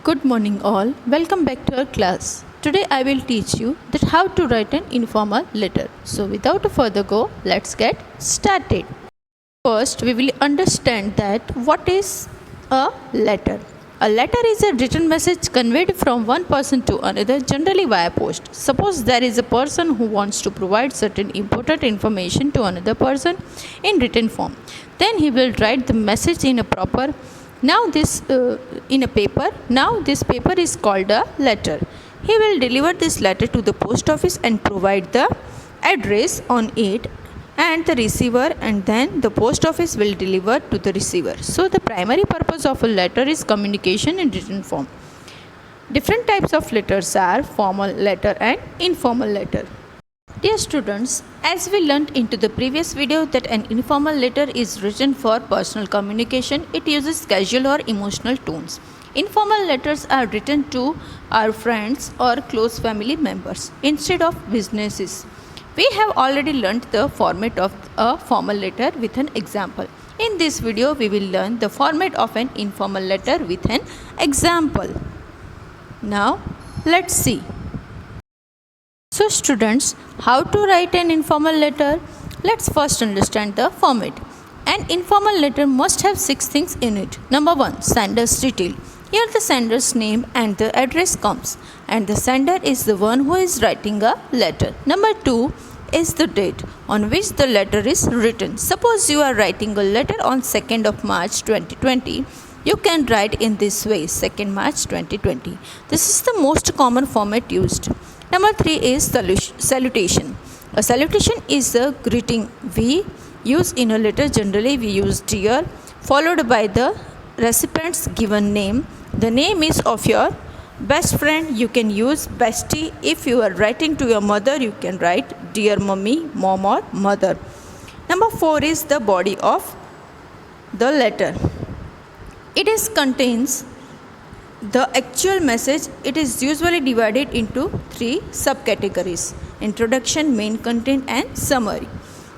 Good morning all. Welcome back to our class. Today I will teach you that how to write an informal letter. So without further go, let's get started. First, we will understand that what is a letter. A letter is a written message conveyed from one person to another, generally via post. Suppose there is a person who wants to provide certain important information to another person in written form. Then he will write the message in a proper in a paper. Now this paper is called a letter. He will deliver this letter to the post office and provide the address on it and the receiver, and then the post office will deliver to the receiver. So the primary purpose of a letter is communication in written form. Different types of letters are formal letter and informal letter. Dear students, as we learnt into the previous video that an informal letter is written for personal communication, it uses casual or emotional tones. Informal letters are written to our friends or close family members instead of businesses. We have already learnt the format of a formal letter with an example. In this video, we will learn the format of an informal letter with an example. Now, let's see. So students, how to write an informal letter? Let's first understand the format. An informal letter must have 6 things in it. Number 1, sender's detail. Here the sender's name and the address comes, and the sender is the one who is writing a letter. Number 2 is the date on which the letter is written. Suppose you are writing a letter on 2nd of March 2020. You can write in this way, 2nd March 2020. This is the most common format used. Number 3 is salutation. A salutation is a greeting we use in a letter. Generally, we use dear, followed by the recipient's given name. The name is of your best friend. You can use bestie. If you are writing to your mother, you can write dear mummy, mom or mother. Number 4 is the body of the letter. It contains the actual message. It is usually divided into 3 subcategories: introduction, main content and summary.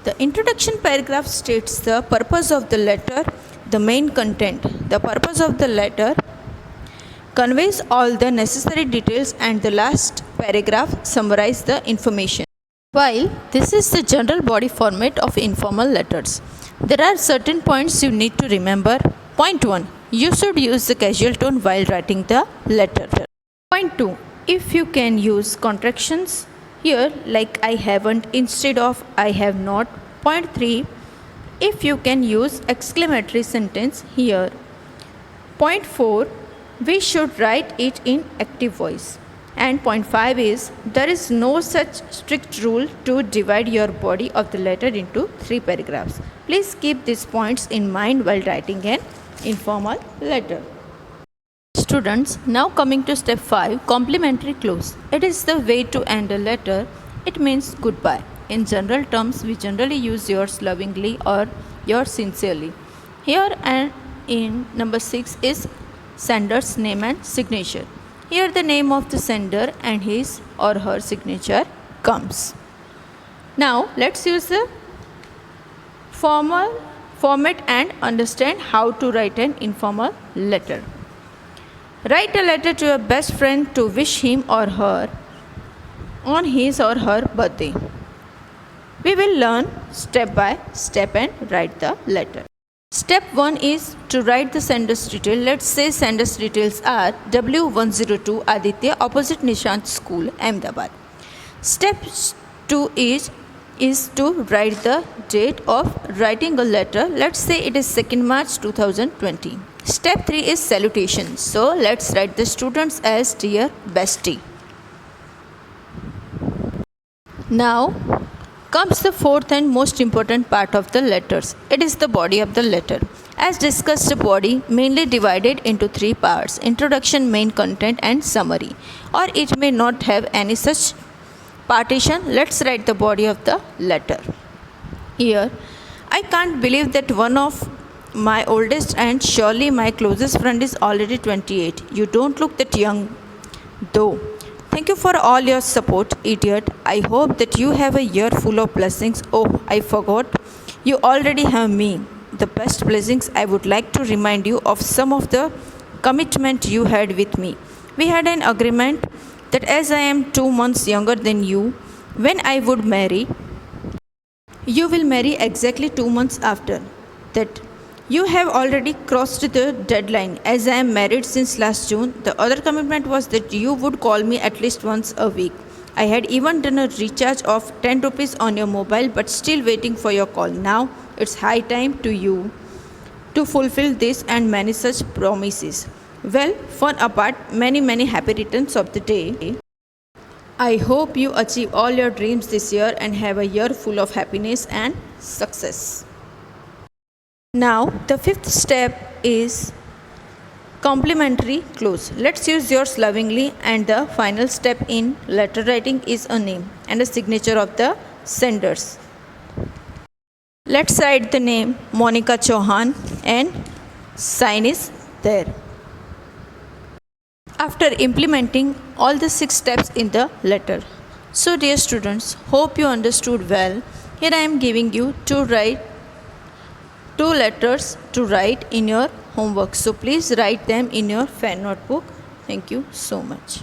The introduction paragraph states the purpose of the letter. The main content, the purpose of the letter, conveys all the necessary details, and the last paragraph summarizes the information. While this is the general body format of informal letters, there are certain points you need to remember. Point 1. You should use the casual tone while writing the letter. Point 2. If you can use contractions here, like I haven't instead of I have not. Point 3. If you can use exclamatory sentence here. Point 4. We should write it in active voice. And point 5 is there is no such strict rule to divide your body of the letter into 3 paragraphs. Please keep these points in mind while writing an informal letter. Students, now coming to step 5, complimentary close. It is the way to end a letter. It means goodbye. In general terms, we generally use yours lovingly or yours sincerely. Here and in number 6 is sender's name and signature. Here the name of the sender and his or her signature comes. Now let's use the formal format and understand how to write an informal letter. Write a letter to your best friend to wish him or her on his or her birthday. We will learn step by step and write the letter. Step 1 is to write the sender's detail. Let's say sender's details are W102 Aditya, opposite Nishant School, Ahmedabad. Step 2 is to write the date of writing a letter. Let's say it is 2nd March 2020. Step 3 is salutation. So let's write the students as dear bestie. Now comes the 4th and most important part of the letters. It is the body of the letter. As discussed, the body mainly divided into 3 parts: introduction, main content and summary. Or it may not have any such partition. Let's write the body of the letter. Here, I can't believe that one of my oldest and surely my closest friend is already 28. You don't look that young though. Thank you for all your support, idiot. I hope that you have a year full of blessings. Oh, I forgot. You already have me. The best blessings. I would like to remind you of some of the commitment you had with me. We had an agreement that as I am 2 months younger than you, when I would marry, you will marry exactly 2 months after that. You have already crossed the deadline as I am married since last June. The other commitment was that you would call me at least once a week. I had even done a recharge of 10 rupees on your mobile but still waiting for your call. Now it's high time to you to fulfill this and many such promises. Well, fun apart, many happy returns of the day. I hope you achieve all your dreams this year and have a year full of happiness and success. Now, the fifth step is complimentary close. Let's use yours lovingly, and the final step in letter writing is a name and a signature of the senders. Let's write the name Monica Chauhan and sign is there. After implementing all the 6 steps in the letter. So dear students, hope you understood well. Here I am giving you two letters to write in your homework. So please write them in your fan notebook. Thank you so much.